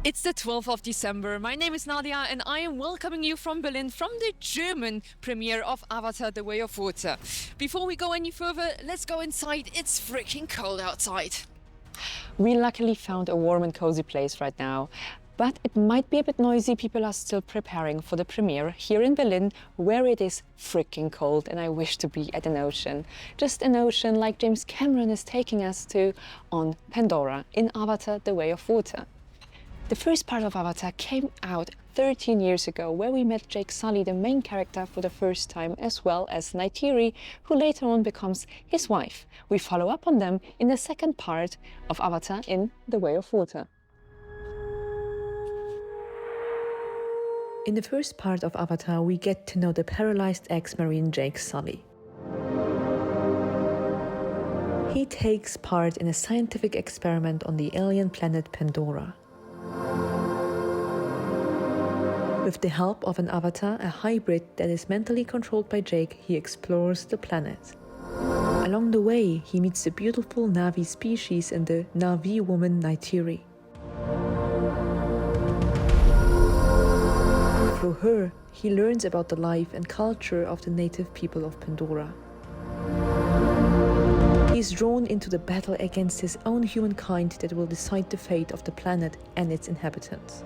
It's the 12th of December. My name is Nadia and I am welcoming you from Berlin from the German premiere of Avatar: The Way of Water. Before we go any further, let's go inside. It's freaking cold outside. We luckily found a warm and cozy place right now, but it might be a bit noisy. People are still preparing for the premiere here in Berlin, where it is freaking cold and I wish to be at an ocean. Just an ocean like James Cameron is taking us to on Pandora in Avatar: The Way of Water. The first part of Avatar came out 13 years ago, where we met Jake Sully, the main character, for the first time, as well as Neytiri, who later on becomes his wife. We follow up on them in the second part of Avatar in The Way of Water. In the first part of Avatar, we get to know the paralyzed ex-Marine Jake Sully. He takes part in a scientific experiment on the alien planet Pandora. With the help of an avatar, a hybrid that is mentally controlled by Jake, he explores the planet. Along the way, he meets the beautiful Na'vi species and the Na'vi woman Neytiri. Through her, he learns about the life and culture of the native people of Pandora. He is drawn into the battle against his own humankind that will decide the fate of the planet and its inhabitants.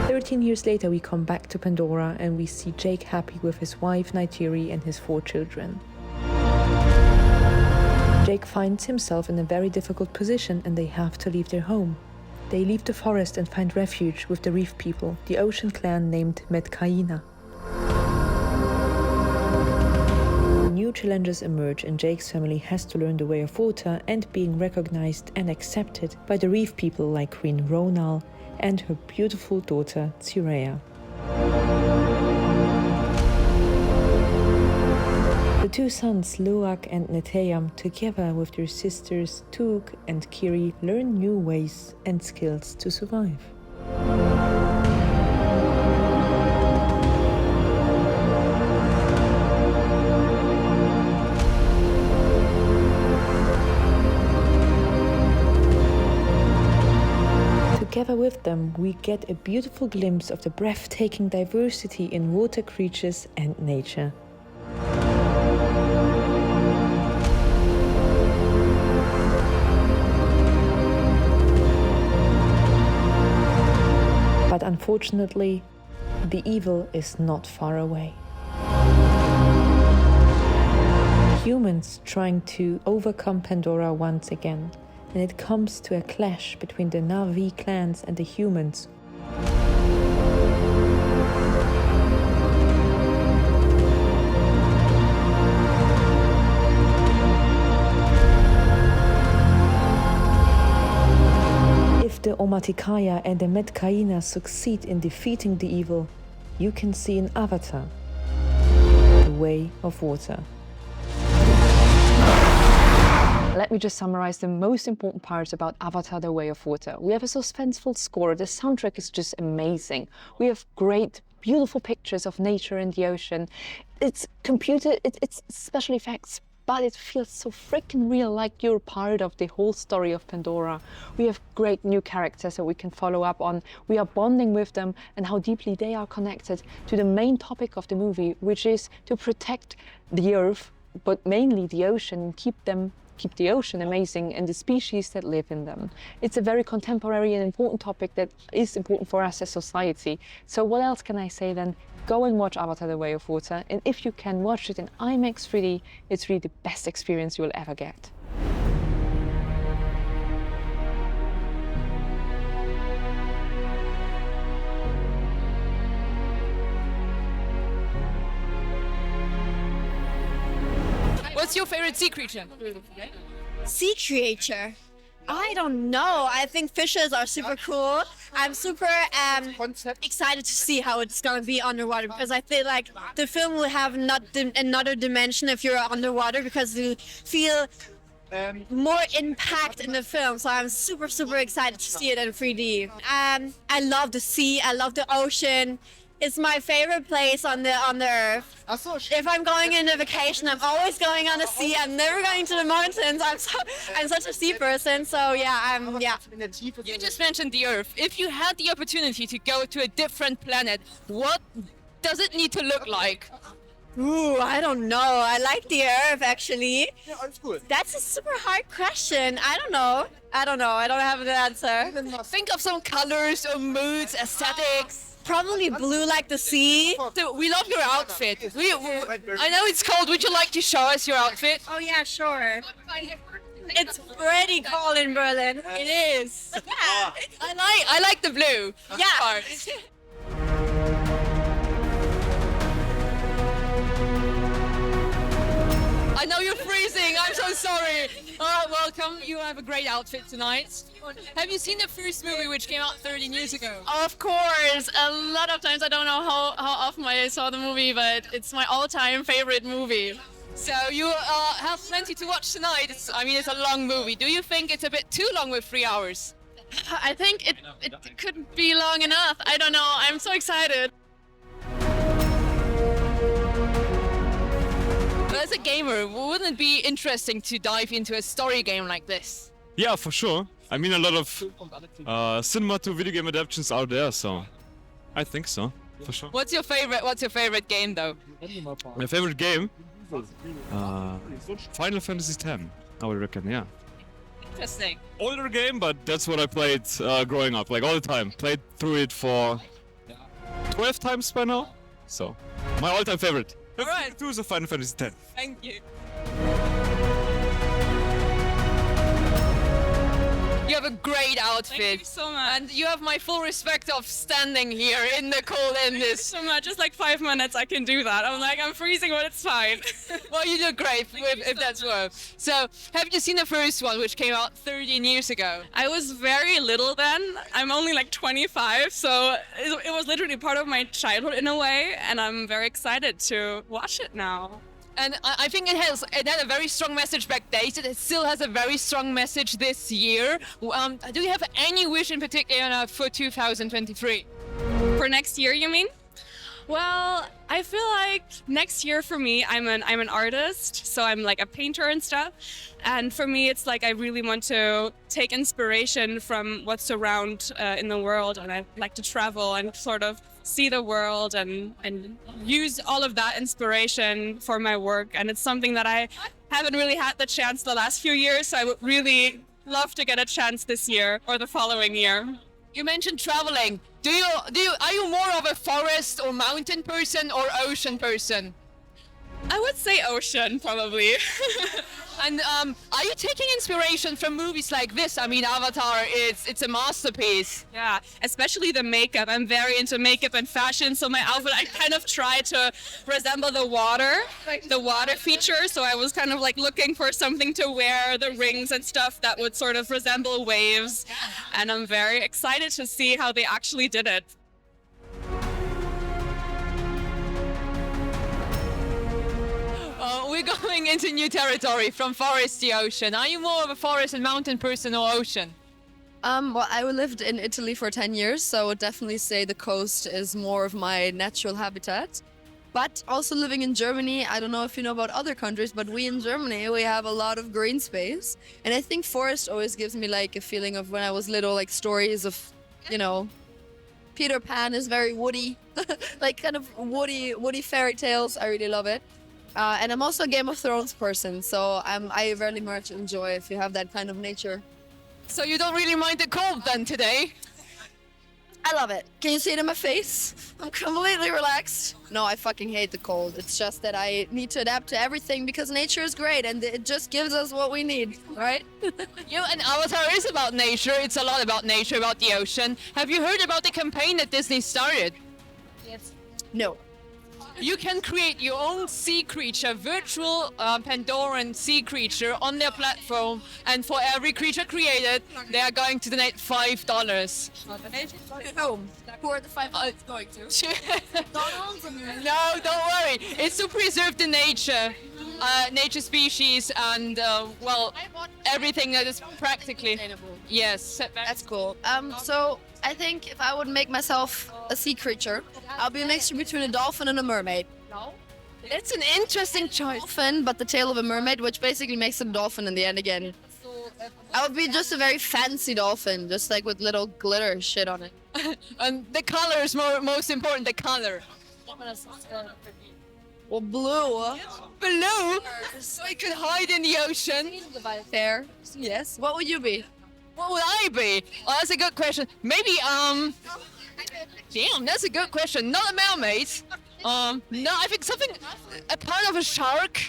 13 years later, we come back to Pandora and we see Jake happy with his wife Neytiri and his 4 children. Jake finds himself in a very difficult position and they have to leave their home. They leave the forest and find refuge with the reef people, the ocean clan named Metkayina. New challenges emerge and Jake's family has to learn the way of water and being recognized and accepted by the reef people like Queen Ronal and her beautiful daughter Tsireya. The 2 sons, Luak and Neteyam, together with their sisters Tuk and Kiri, learn new ways and skills to survive. Together with them, we get a beautiful glimpse of the breathtaking diversity in water creatures and nature. But unfortunately, the evil is not far away. Humans trying to overcome Pandora once again, and it comes to a clash between the Na'vi clans and the humans. If the Omaticaya and the Metkayina succeed in defeating the evil, you can see in Avatar: The Way of Water. Let me just summarize the most important parts about Avatar: The Way of Water. We have a suspenseful score. The soundtrack is just amazing. We have great, beautiful pictures of nature and the ocean. It's it's special effects, but it feels so freaking real, like you're part of the whole story of Pandora. We have great new characters that we can follow up on. We are bonding with them and how deeply they are connected to the main topic of the movie, which is to protect the earth, but mainly the ocean, and keep the ocean amazing and the species that live in them. It's a very contemporary and important topic that is important for us as society. So what else can I say then? Go and watch Avatar: The Way of Water, and if you can watch it in IMAX 3D, it's really the best experience you will ever get. What's your favorite sea creature? Sea creature. I don't know. I think fishes are super cool. I'm super excited to see how it's gonna be underwater, because I feel like the film will have another dimension if you're underwater, because you feel more impact in the film. So I'm super excited to see it in 3D. I love the sea. I love the ocean. It's my favorite place on the earth. If I'm going on a vacation, I'm always going on the sea. I'm never going to the mountains. I'm such a sea person. So yeah, yeah. You just mentioned the Earth. If you had the opportunity to go to a different planet, what does it need to look like? Ooh, I don't know. I like the Earth actually. That's a super hard question. I don't know. I don't have an answer. Think of some colors or moods, aesthetics. Probably blue like the sea. So we love your outfit. I know it's cold. Would you like to show us your outfit? Oh yeah, sure. It's pretty cold in Berlin. It is. Yeah. I like the blue. Yeah. Part. I know you're freezing. I'm so sorry. Welcome. You have a great outfit tonight. Have you seen the first movie, which came out 13 years ago? Of course. A lot of times I don't know how often I saw the movie, but it's my all-time favorite movie. So you have plenty to watch tonight. It's a long movie. Do you think it's a bit too long with 3 hours? I think it could be long enough. I don't know. I'm so excited. As a gamer, wouldn't it be interesting to dive into a story game like this? Yeah, for sure. I mean, a lot of cinema to video game adaptations out there, so I think so, for sure. What's your favorite game though? My favorite game? Final Fantasy X, I would reckon, yeah. Interesting. Older game, but that's what I played growing up, like all the time. Played through it for 12 times by now, so my all-time favorite. Alright. Two is a Final Fantasy X. Thank you. You have a great outfit. Thank you so much. And you have my full respect of standing here in the cold and this. So much. Just like 5 minutes I can do that. I'm freezing, but it's fine. Well, you look great if that's worth. So, have you seen the first one, which came out 13 years ago? I was very little then. I'm only like 25, so it was literally part of my childhood in a way, and I'm very excited to watch it now. And I think it had a very strong message back then. It still has a very strong message this year. Do you have any wish in particular for 2023? For next year, you mean? Well, I feel like next year for me, I'm an artist, so I'm like a painter and stuff. And for me, it's like I really want to take inspiration from what's around in the world, and I like to travel and sort of see the world and use all of that inspiration for my work. And it's something that I haven't really had the chance the last few years, so I would really love to get a chance this year or the following year. You mentioned traveling. Are you more of a forest or mountain person or ocean person? I would say ocean, probably. And are you taking inspiration from movies like this? I mean, Avatar, it's a masterpiece. Yeah, especially the makeup. I'm very into makeup and fashion, so my outfit, I kind of try to resemble the water feature. So I was kind of like looking for something to wear, the rings and stuff that would sort of resemble waves. And I'm very excited to see how they actually did it. We're going into new territory, from forest to ocean. Are you more of a forest and mountain person or ocean? Well, I lived in Italy for 10 years, so I would definitely say the coast is more of my natural habitat. But also living in Germany, I don't know if you know about other countries, but we in Germany, we have a lot of green space. And I think forest always gives me like a feeling of when I was little, like stories of, you know, Peter Pan is very woody, like kind of woody fairy tales. I really love it. And I'm also a Game of Thrones person, so I very much enjoy if you have that kind of nature. So you don't really mind the cold then today? I love it. Can you see it in my face? I'm completely relaxed. No, I fucking hate the cold. It's just that I need to adapt to everything because nature is great and it just gives us what we need, right? And Avatar is about nature. It's a lot about nature, about the ocean. Have you heard about the campaign that Disney started? Yes. No. You can create your own sea creature, virtual Pandoran sea creature on their platform, and for every creature created, they are going to donate $5. Home. Who are the $5 going to? No, don't worry. It's to preserve the nature, nature species, and well, everything that is practically. Yes, setback. That's cool. So I think if I would make myself a sea creature, I'll be a mixture between a dolphin and a mermaid. It's an interesting choice. Dolphin, but the tail of a mermaid, which basically makes it a dolphin in the end again. I would be just a very fancy dolphin, just like with little glitter shit on it. And the color is most important, the color. Well, blue. Blue, so it could hide in the ocean. Fair. Yes. What would you be? What would I be? Oh, that's a good question. Maybe, damn, that's a good question. Not a mermaid. No, I think something, a part of a shark.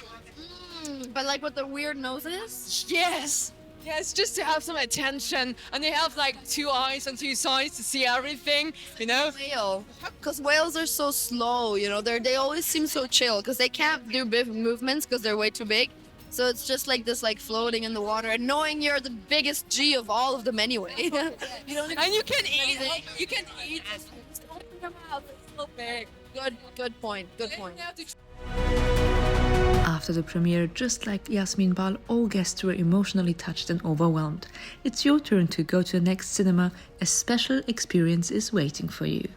But like with the weird noses? Yes. Yes, just to have some attention. And they have like 2 eyes on 2 sides to see everything, you know? Whale. Because whales are so slow, you know, they always seem so chill because they can't do big movements because they're way too big. So it's just like this, like floating in the water and knowing you're the biggest G of all of them anyway. You don't even And you can eat it. You can eat it. open your mouth. It's so big. Good point. Good point. After the premiere, just like Yasmin Bal, all guests were emotionally touched and overwhelmed. It's your turn to go to the next cinema. A special experience is waiting for you.